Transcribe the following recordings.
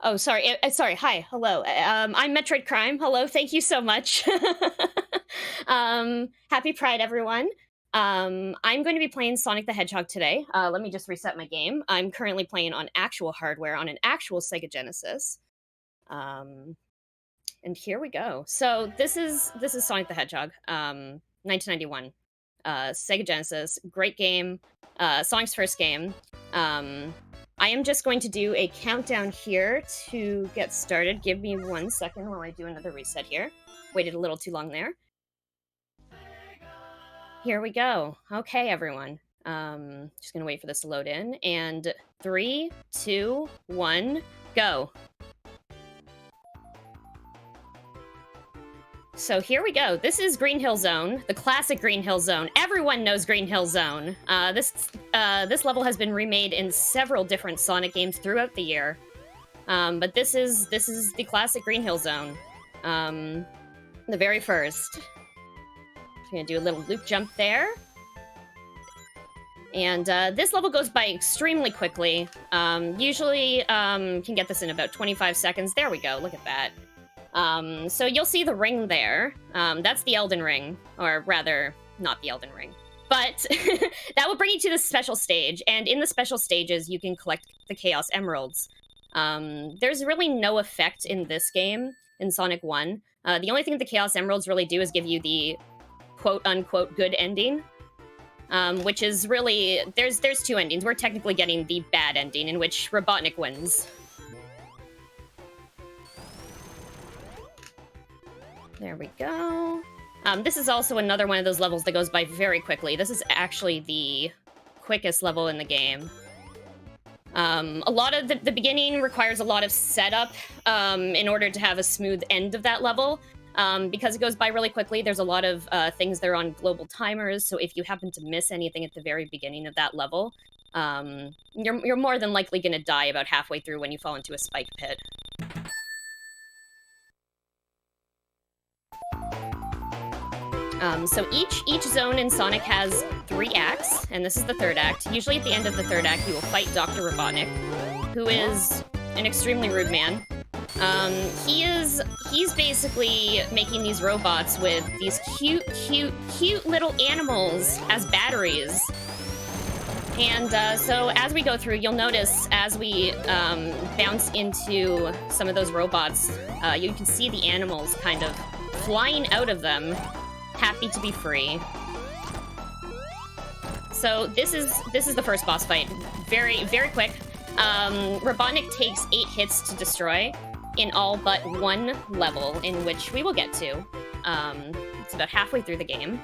Oh, sorry. Sorry. Hi. Hello. I'm metroidcrime. Hello. Thank you so much. Happy Pride, everyone. I'm going to be playing Sonic the Hedgehog today. Let me just reset my game. I'm currently playing on actual hardware on an actual Sega Genesis. And here we go. So this is Sonic the Hedgehog, 1991, Sega Genesis. Great game. Sonic's first game. I am just going to do a countdown here to get started. Give me 1 second while I do another reset here. Waited a little too long there. Here we go. Okay, everyone. Just gonna wait for this to load in. And 3, 2, 1, go. So here we go. This is Green Hill Zone, the classic Green Hill Zone. Everyone knows Green Hill Zone. This level has been remade in several different Sonic games throughout the year. But this is the classic Green Hill Zone. The very first. Just gonna do a little loop jump there. And this level goes by extremely quickly. Usually can get this in about 25 seconds. There we go, look at that. So you'll see the ring there. That's the Elden Ring, or rather, not the Elden Ring. But that will bring you to the special stage, and in the special stages, you can collect the Chaos Emeralds. There's really no effect in this game, in Sonic 1. The only thing the Chaos Emeralds really do is give you the quote-unquote good ending, which is really... There's two endings. We're technically getting the bad ending, in which Robotnik wins. There we go. This is also another one of those levels that goes by very quickly. This is actually the quickest level in the game. A lot of the beginning requires a lot of setup in order to have a smooth end of that level. Because it goes by really quickly, there's a lot of things that are on global timers, so if you happen to miss anything at the very beginning of that level, you're more than likely going to die about halfway through when you fall into a spike pit. So each zone in Sonic has 3 acts, and this is the 3rd act. Usually at the end of the 3rd act, you will fight Dr. Robotnik, who is an extremely rude man. He's basically making these robots with these cute little animals as batteries. And so as we go through, you'll notice as we bounce into some of those robots, you can see the animals kind of flying out of them, happy to be free. So this is the first boss fight. Very, very quick. Robotnik takes 8 hits to destroy in all but 1 level, in which we will get to. It's about halfway through the game.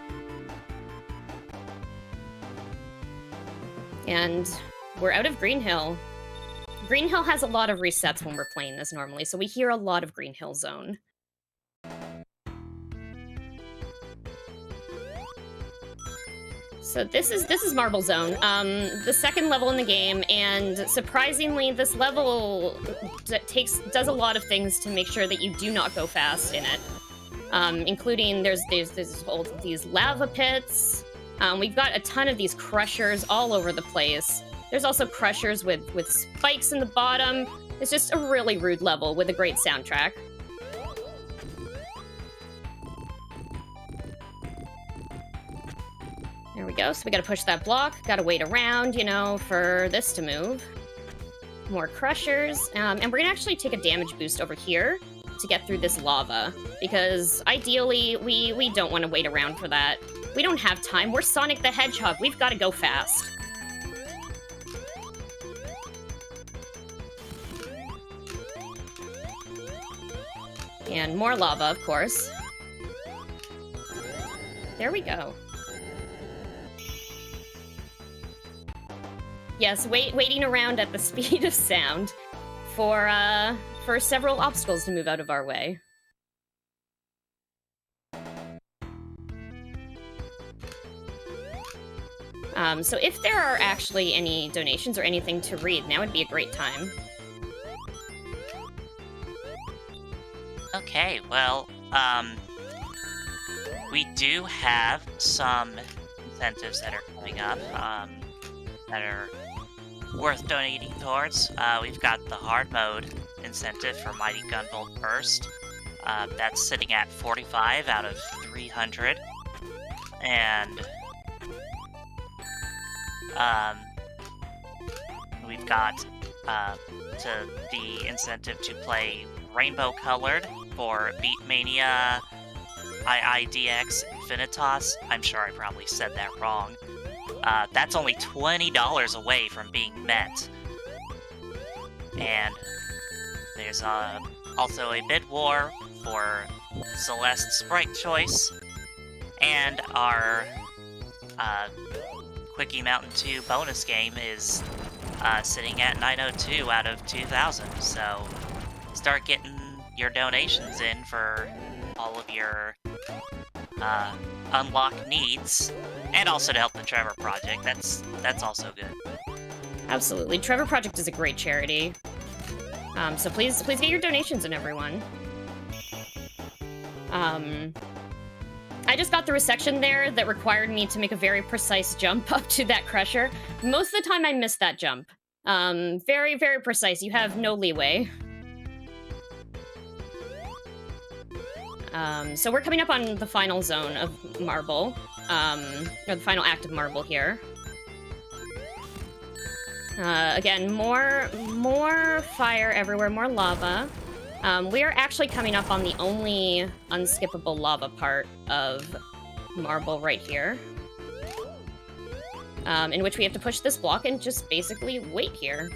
And we're out of Green Hill. Green Hill has a lot of resets when we're playing this normally, so we hear a lot of Green Hill Zone. So this is Marble Zone, the 2nd level in the game, and surprisingly, this level does a lot of things to make sure that you do not go fast in it. Including there's these lava pits. We've got a ton of these crushers all over the place. There's also crushers with spikes in the bottom. It's just a really rude level with a great soundtrack. There we go, so we gotta push that block, gotta wait around, you know, for this to move. More crushers, and we're gonna actually take a damage boost over here to get through this lava, because ideally, we don't want to wait around for that. We don't have time, we're Sonic the Hedgehog, we've gotta go fast. And more lava, of course. There we go. Yes, waiting around at the speed of sound for several obstacles to move out of our way. So if there are actually any donations or anything to read, now would be a great time. Okay, well, we do have some incentives that are coming up, that are worth donating towards. We've got the hard mode incentive for Mighty Gunvolt Burst. That's sitting at 45 out of 300. And we've got the incentive to play Rainbow Colored for Beatmania IIDX Infinitas. I'm sure I probably said that wrong. That's only $20 away from being met. And there's also a bid war for Celeste Sprite Choice. And our Quickie Mountain 2 bonus game is sitting at 902 out of 2,000. So start getting your donations in for all of your unlock needs, and also to help the Trevor Project. That's also good. Absolutely. Trevor Project is a great charity. So please get your donations in, everyone. I just got through a section there that required me to make a very precise jump up to that crusher. Most of the time I missed that jump. Very, very precise. You have no leeway. So we're coming up on the final zone of Marble, or the final act of Marble here. Again, more fire everywhere, more lava. We are actually coming up on the only unskippable lava part of Marble right here, in which we have to push this block and just basically wait here.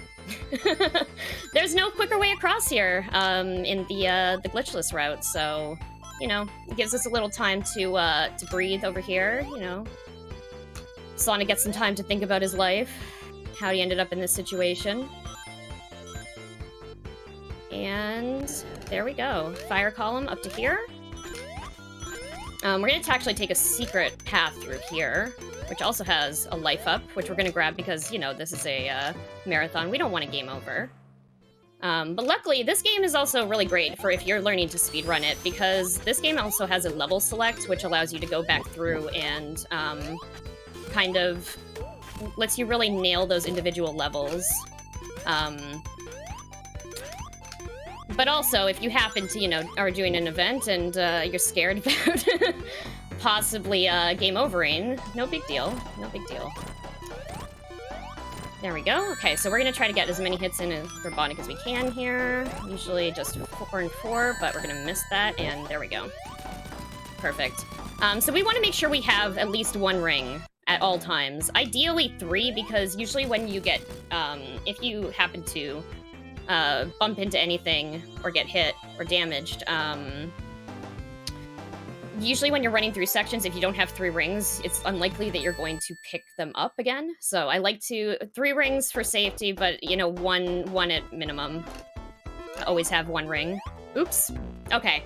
There's no quicker way across here in the glitchless route, so, you know, it gives us a little time to breathe over here, you know. Sonic gets some time to think about his life, how he ended up in this situation. And there we go. Fire column up to here. We're going to actually take a secret path through here, which also has a life up, which we're going to grab because, you know, this is a marathon. We don't want a game over. But luckily, this game is also really great for if you're learning to speedrun it, because this game also has a level select, which allows you to go back through and kind of lets you really nail those individual levels. But also, if you happen to, you know, are doing an event and you're scared about possibly game overing, no big deal. No big deal. There we go. Okay, so we're going to try to get as many hits in Robotic as we can here. Usually just 4 and 4, but we're going to miss that, and there we go. Perfect. So we want to make sure we have at least 1 ring at all times. Ideally 3, because usually when you get, if you happen to bump into anything or get hit or damaged, usually when you're running through sections, if you don't have 3 rings, it's unlikely that you're going to pick them up again. So I like to 3 rings for safety, but, you know, one at minimum. Always have 1 ring. Oops. Okay.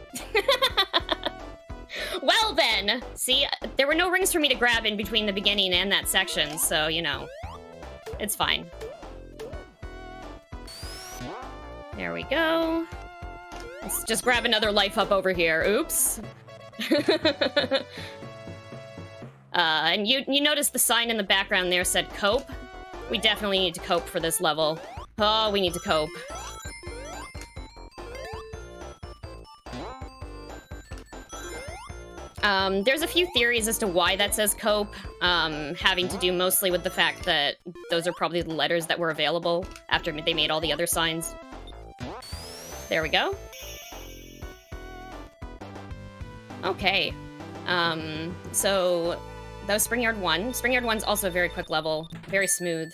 Well then, see, there were no rings for me to grab in between the beginning and that section, so, you know, it's fine. There we go. Let's just grab another life up over here. Oops. And you notice the sign in the background there said cope. We definitely need to cope for this level. Oh, we need to cope. There's a few theories as to why that says cope, having to do mostly with the fact that those are probably the letters that were available after they made all the other signs. There we go. Okay. So that was Spring Yard 1. Spring Yard 1's also a very quick level, very smooth.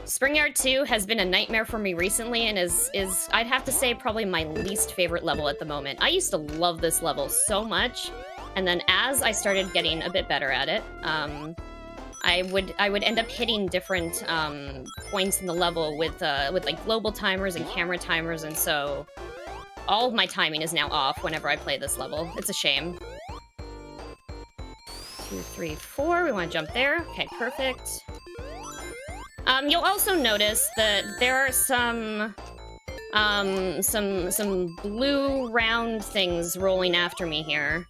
Spring Yard 2 has been a nightmare for me recently and is I'd have to say probably my least favorite level at the moment. I used to love this level so much, and then as I started getting a bit better at it, I would end up hitting different points in the level with like global timers and camera timers, and so all of my timing is now off whenever I play this level. It's a shame. 2, 3, 4. We want to jump there. Okay, perfect. You'll also notice that there are some blue round things rolling after me here.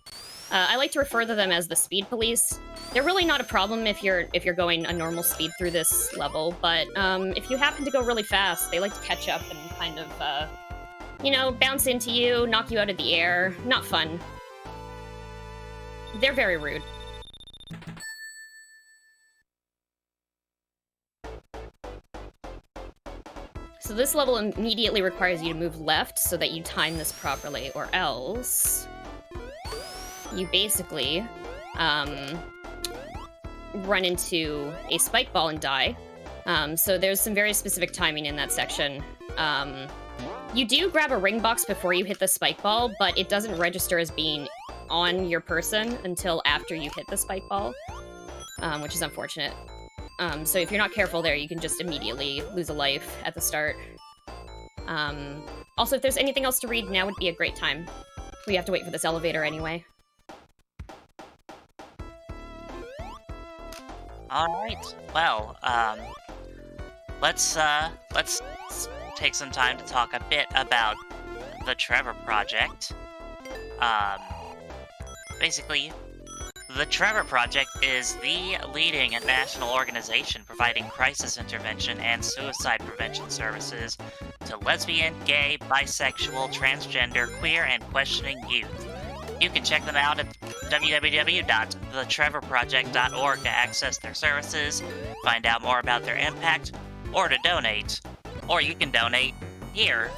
I like to refer to them as the speed police. They're really not a problem if you're going a normal speed through this level, but if you happen to go really fast, they like to catch up and kind of, you know, bounce into you, knock you out of the air. Not fun. They're very rude. So this level immediately requires you to move left so that you time this properly, or else you basically run into a spike ball and die. So there's some very specific timing in that section. You do grab a ring box before you hit the spike ball, but it doesn't register as being on your person until after you hit the spike ball, which is unfortunate. So if you're not careful there, you can just immediately lose a life at the start. Also, if there's anything else to read, now would be a great time. We have to wait for this elevator anyway. Alright, well, let's take some time to talk a bit about the Trevor Project. Basically, the Trevor Project is the leading national organization providing crisis intervention and suicide prevention services to lesbian, gay, bisexual, transgender, queer, and questioning youth. You can check them out at www.thetrevorproject.org to access their services, find out more about their impact, or to donate. Or you can donate here.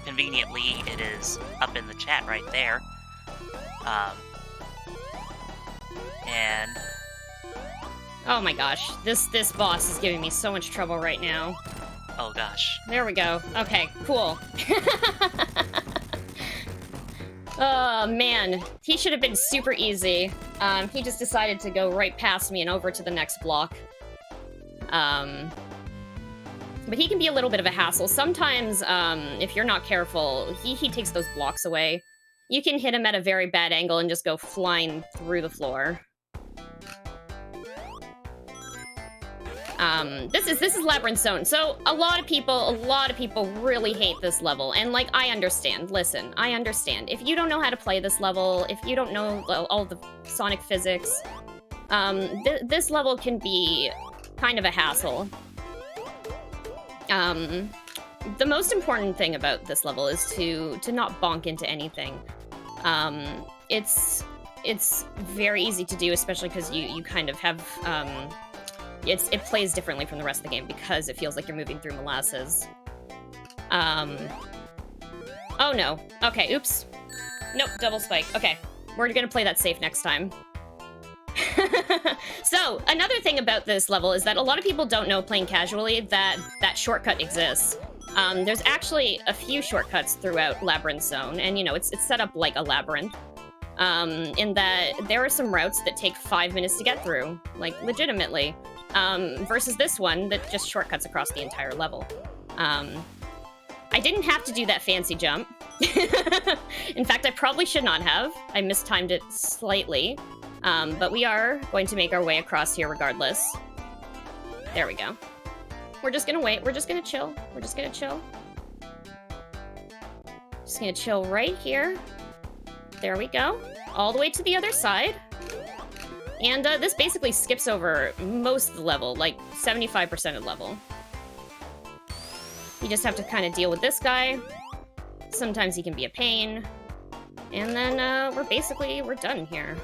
Conveniently, it is up in the chat right there. And... Oh my gosh, this boss is giving me so much trouble right now. oh gosh. There we go. Okay, cool. Oh man, he should have been super easy. He just decided to go right past me and over to the next block. But he can be a little bit of a hassle. Sometimes, if you're not careful, he takes those blocks away. You can hit him at a very bad angle and just go flying through the floor. This is Labyrinth Zone. So a lot of people really hate this level. And like, I understand. Listen, I understand. If you don't know how to play this level, if you don't know all the Sonic physics, this level can be kind of a hassle. The most important thing about this level is to not bonk into anything. It's very easy to do, especially because you kind of have, it plays differently from the rest of the game because it feels like you're moving through molasses. Oh no. Okay, oops. Nope, double spike. Okay, we're gonna play that safe next time. So, another thing about this level is that a lot of people don't know playing casually that shortcut exists. There's actually a few shortcuts throughout Labyrinth Zone, and you know, it's set up like a labyrinth. In that there are some routes that take 5 minutes to get through, like legitimately, versus this one that just shortcuts across the entire level. I didn't have to do that fancy jump. In fact, I probably should not have. I mistimed it slightly. But we are going to make our way across here regardless. There we go. We're just gonna wait. We're just gonna chill. We're just gonna chill. Just gonna chill right here. There we go. All the way to the other side. And this basically skips over most of the level, like 75% of the level. You just have to kind of deal with this guy. Sometimes he can be a pain. And then we're done here.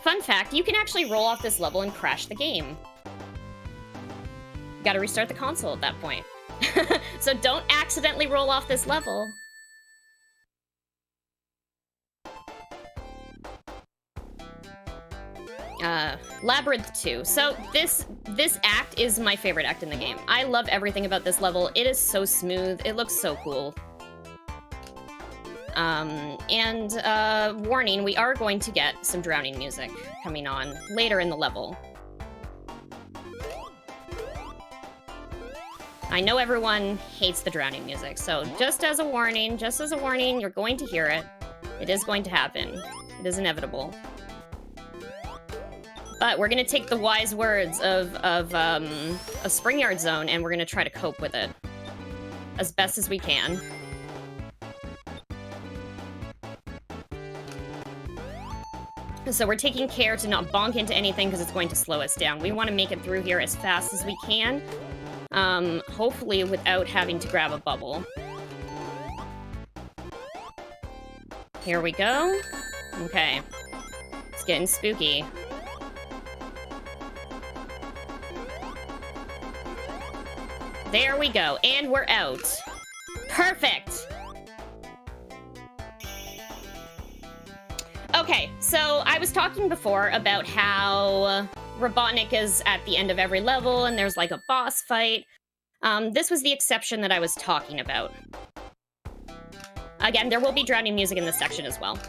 Fun fact, you can actually roll off this level and crash the game. You gotta restart the console at that point. So don't accidentally roll off this level. Labyrinth 2. So this act is my favorite act in the game. I love everything about this level. It is so smooth. It looks so cool. Warning, we are going to get some drowning music coming on later in the level. I know everyone hates the drowning music, so just as a warning, you're going to hear it. It is going to happen. It is inevitable. But we're gonna take the wise words of a Springyard Zone, and we're gonna try to cope with it. as best as we can. So we're taking care to not bonk into anything because it's going to slow us down. We want to make it through here as fast as we can. Hopefully without having to grab a bubble. Here we go. Okay. It's getting spooky. There we go, and we're out. Perfect! Okay, so I was talking before about how Robotnik is at the end of every level and there's like a boss fight. This was the exception that I was talking about. Again, there will be drowning music in this section as well.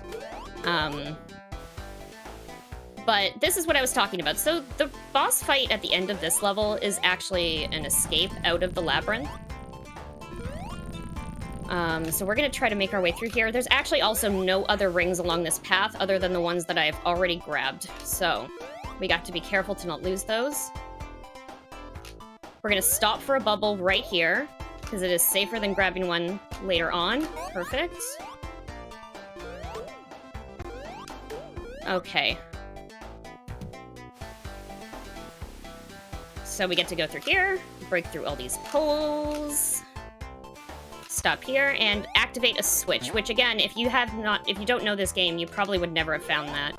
But this is what I was talking about. So the boss fight at the end of this level is actually an escape out of the labyrinth. So we're gonna try to make our way through here. There's actually also no other rings along this path other than the ones that I've already grabbed. So we got to be careful to not lose those. We're gonna stop for a bubble right here because it is safer than grabbing one later on. Perfect. Okay. So we get to go through here, break through all these poles, stop here, and activate a switch, which again, if you don't know this game, you probably would never have found that.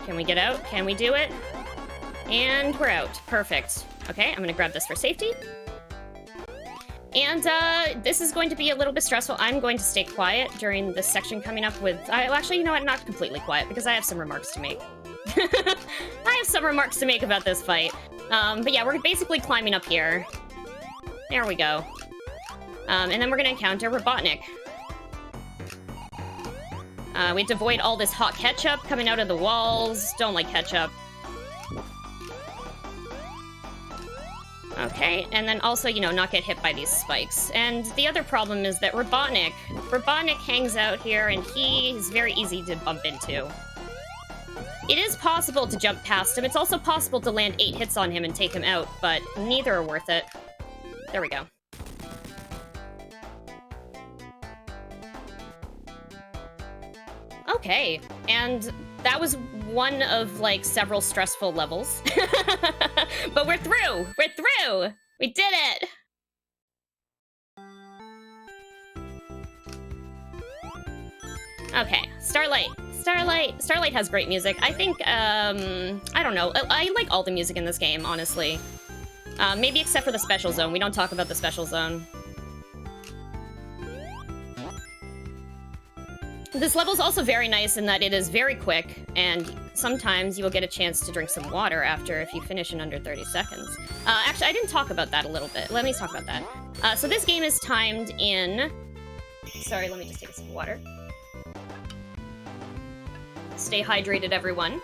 Can we get out? Can we do it? And we're out. Perfect. Okay, I'm gonna grab this for safety. And this is going to be a little bit stressful. I'm going to stay quiet during this section coming up with... actually, you know what? Not completely quiet, because I have some remarks to make. I have some remarks to make about this fight. But yeah, we're basically climbing up here. There we go. And then we're going to encounter Robotnik. We have to avoid all this hot ketchup coming out of the walls. Don't like ketchup. Okay, and then also, you know, not get hit by these spikes. And the other problem is that Robotnik hangs out here, and he is very easy to bump into. It is possible to jump past him. It's also possible to land 8 hits on him and take him out, but neither are worth it. There we go. Okay, and that was one of, like, several stressful levels. But we're through! We're through! We did it! Okay, Starlight. Starlight has great music. I think, I don't know. I like all the music in this game, honestly. Maybe except for the special zone. We don't talk about the special zone. This level's also very nice in that it is very quick, and sometimes you will get a chance to drink some water after if you finish in under 30 seconds. Actually, I didn't talk about that a little bit. Let me talk about that. So this game is timed in... Sorry, let me just take a sip of water. Stay hydrated, everyone.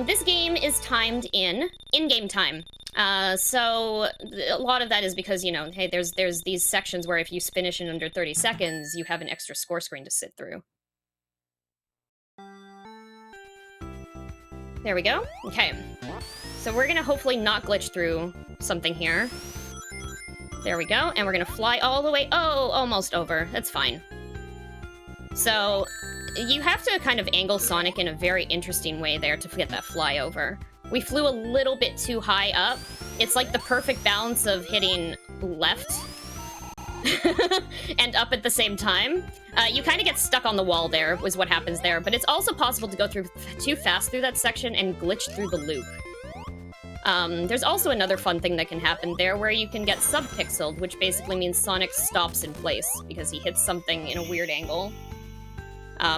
This game is timed in-game time. So a lot of that is because, you know, hey, there's these sections where if you finish in under 30 seconds, you have an extra score screen to sit through. There we go. Okay. So we're gonna hopefully not glitch through something here. There we go. And we're gonna fly all the way. Oh, almost over. That's fine. So you have to kind of angle Sonic in a very interesting way there to get that flyover. We flew a little bit too high up. It's like the perfect balance of hitting left and up at the same time. You kind of get stuck on the wall there, was what happens there, but it's also possible to go through too fast through that section and glitch through the loop. There's also another fun thing that can happen there where you can get subpixeled, which basically means Sonic stops in place because he hits something in a weird angle.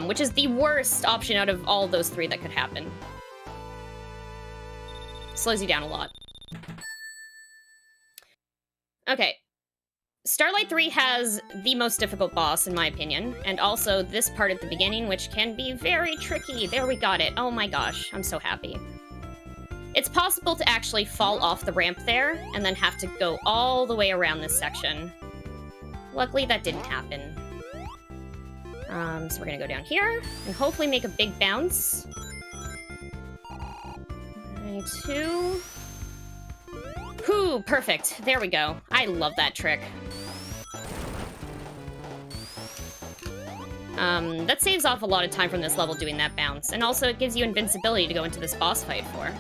Which is the worst option out of all those 3 that could happen. Slows you down a lot. Okay. Starlight 3 has the most difficult boss, in my opinion, and also this part at the beginning, which can be very tricky. There, we got it. Oh my gosh, I'm so happy. It's possible to actually fall off the ramp there, and then have to go all the way around this section. Luckily, that didn't happen. So we're gonna go down here, and hopefully make a big bounce. 22. Whew, perfect. There we go. I love that trick. That saves off a lot of time from this level doing that bounce, and also it gives you invincibility to go into this boss fight for.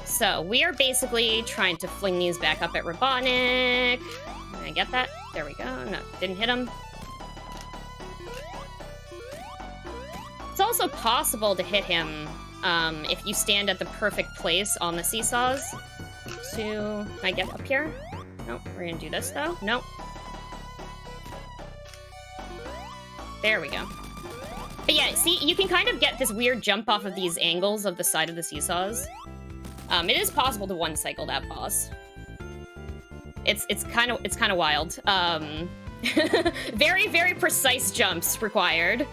So, we are basically trying to fling these back up at Robotnik. Can I get that? There we go. No, didn't hit him. It's also possible to hit him if you stand at the perfect place on the seesaws. So, can I get up here? Nope, we're gonna do this though. Nope. There we go. But yeah, see, you can kind of get this weird jump off of these angles of the side of the seesaws. It is possible to one-cycle that boss. It's kind of wild. Very, very precise jumps required.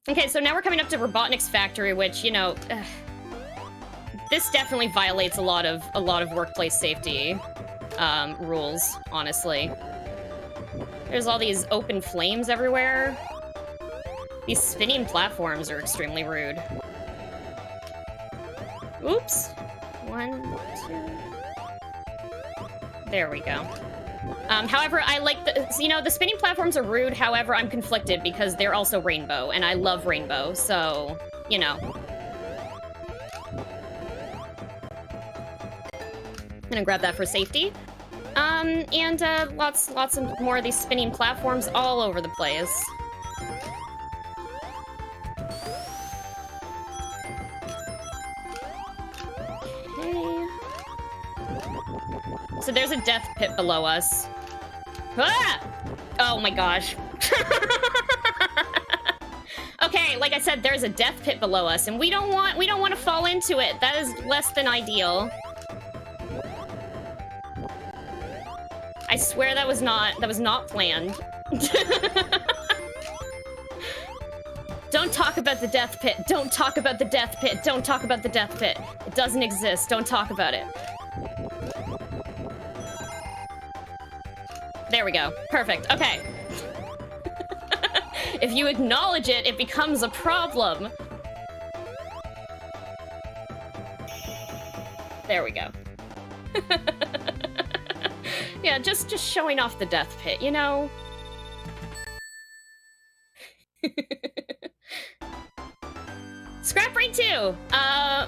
Okay, so now we're coming up to Robotnik's factory, which, you know, this definitely violates a lot of workplace safety rules, honestly. There's all these open flames everywhere. These spinning platforms are extremely rude. Oops. 1, 2. There we go. However, I like the spinning platforms are rude, however, I'm conflicted because they're also rainbow, and I love rainbow, so, you know. I'm gonna grab that for safety. And lots of more of these spinning platforms all over the place. Okay. So there's a death pit below us. Ah! Oh my gosh. Okay, like I said, there's a death pit below us, and we don't want to fall into it. That is less than ideal. I swear that was not planned. Don't talk about the death pit. Don't talk about the death pit. Don't talk about the death pit. It doesn't exist. Don't talk about it. There we go. Perfect. Okay. If you acknowledge it, it becomes a problem. There we go. Yeah, just showing off the death pit, you know? Scrap Brain 2!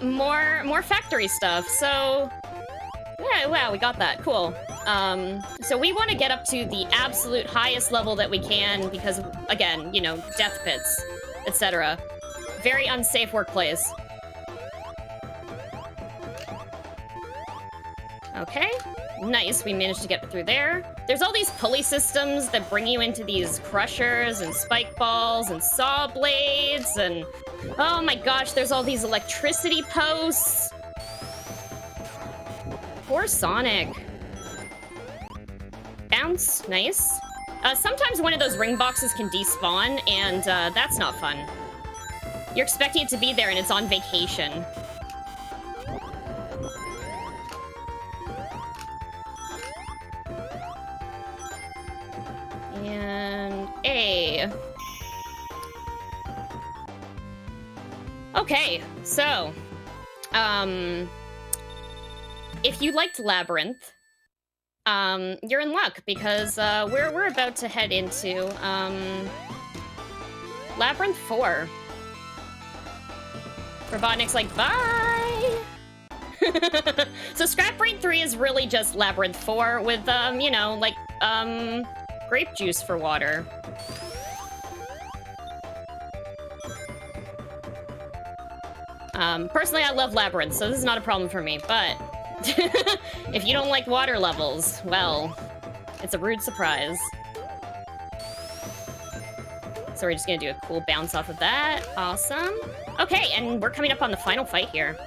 More factory stuff, so... Yeah, wow, we got that. Cool. So we want to get up to the absolute highest level that we can because, again, you know, death pits, etc. Very unsafe workplace. Okay. Nice, we managed to get through there. There's all these pulley systems that bring you into these crushers and spike balls and saw blades and... Oh my gosh, there's all these electricity posts. Poor Sonic. Bounce, nice. Sometimes one of those ring boxes can despawn, and that's not fun. You're expecting it to be there and it's on vacation. And A. Okay, so, if you liked Labyrinth, you're in luck because we're about to head into Labyrinth 4. Robotnik's like, bye. So Scrap Brain 3 is really just Labyrinth 4 with you know, like grape juice for water. Personally, I love Labyrinth, so this is not a problem for me, but if you don't like water levels, well, it's a rude surprise. So we're just gonna do a cool bounce off of that. Awesome. Okay, and we're coming up on the final fight here.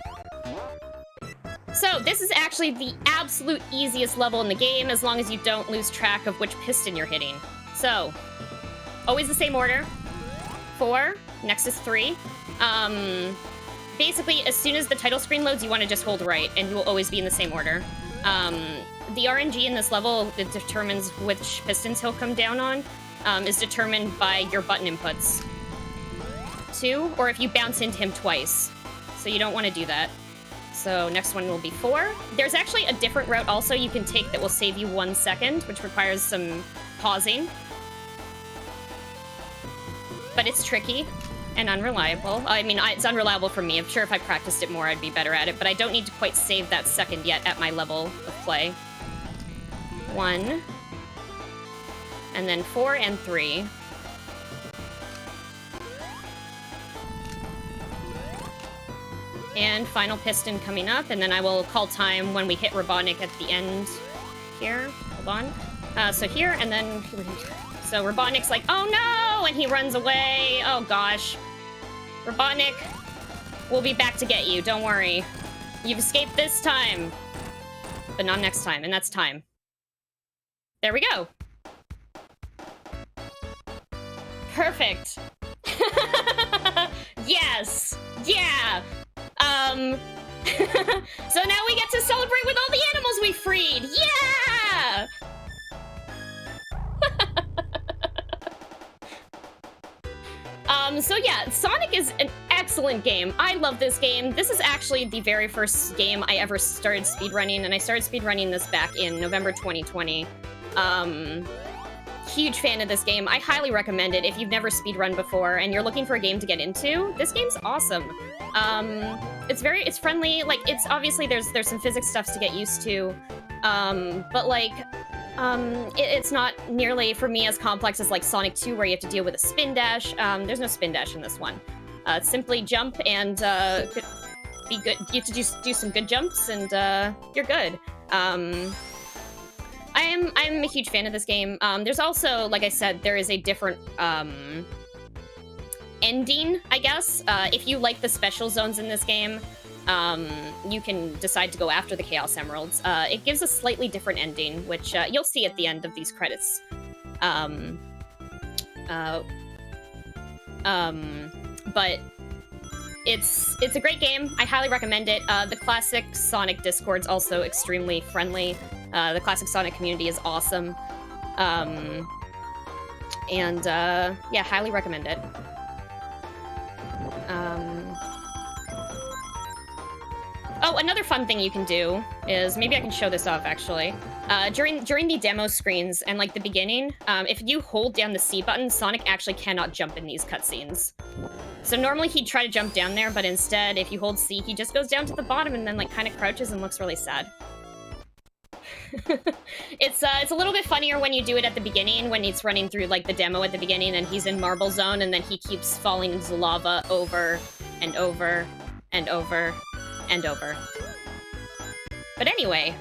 So this is actually the absolute easiest level in the game, as long as you don't lose track of which piston you're hitting. So, always the same order. 4, next is 3. Basically, as soon as the title screen loads, you want to just hold right, and you will always be in the same order. The RNG in this level, it determines which pistons he'll come down on. is determined by your button inputs. 2, or if you bounce into him twice. So you don't want to do that. So next one will be 4. There's actually a different route also you can take that will save you 1 second, which requires some pausing. But it's tricky and unreliable. I mean, it's unreliable for me. I'm sure if I practiced it more, I'd be better at it, but I don't need to quite save that second yet at my level of play. 1. And then 4 and 3. And final piston coming up, and then I will call time when we hit Robotnik at the end here. Hold on. So here, and then... So Robotnik's like, oh no! And he runs away. Oh gosh. Robotnik, we'll be back to get you. Don't worry. You've escaped this time. But not next time, and that's time. There we go. Perfect. Yes! Yeah! So now we get to celebrate with all the animals we freed! Yeah! So yeah, Sonic is an excellent game. I love this game. This is actually the very first game I ever started speedrunning, and I started speedrunning this back in November 2020. Huge fan of this game. I highly recommend it if you've never speedrun before and you're looking for a game to get into. This game's awesome. It's friendly. Like, it's obviously there's some physics stuff to get used to, but like, it's not nearly, for me, as complex as like Sonic 2, where you have to deal with a spin dash. There's no spin dash in this one. Simply jump and be good. You have to do some good jumps, and you're good. I'm a huge fan of this game. There's also, like I said, there is a different ending, I guess. If you like the special zones in this game, you can decide to go after the Chaos Emeralds. It gives a slightly different ending, which you'll see at the end of these credits. But it's a great game. I highly recommend it. The classic Sonic Discord's also extremely friendly. The classic Sonic community is awesome. Yeah, highly recommend it. Oh, another fun thing you can do is, maybe I can show this off actually. During the demo screens and like the beginning, if you hold down the C button, Sonic actually cannot jump in these cutscenes. So normally he'd try to jump down there, but instead, if you hold C, he just goes down to the bottom and then like kind of crouches and looks really sad. It's a little bit funnier when you do it at the beginning, when he's running through like the demo at the beginning and he's in Marble Zone, and then he keeps falling into lava over and over and over and over. But anyway,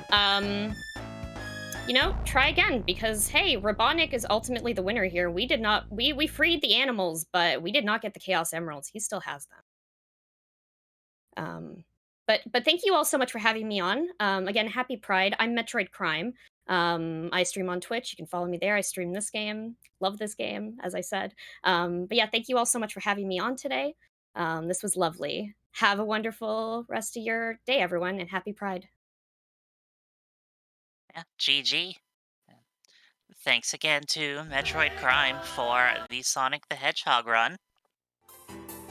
you know, try again, because hey, Robotnik is ultimately the winner here. We freed the animals, but we did not get the Chaos Emeralds. He still has them. But thank you all so much for having me on. Again, happy Pride. I'm metroidcrime. I stream on Twitch. You can follow me there. I stream this game. Love this game, as I said. But yeah, thank you all so much for having me on today. This was lovely. Have a wonderful rest of your day, everyone, and happy Pride. Yeah, GG. Thanks again to Metroid Crime for the Sonic the Hedgehog run.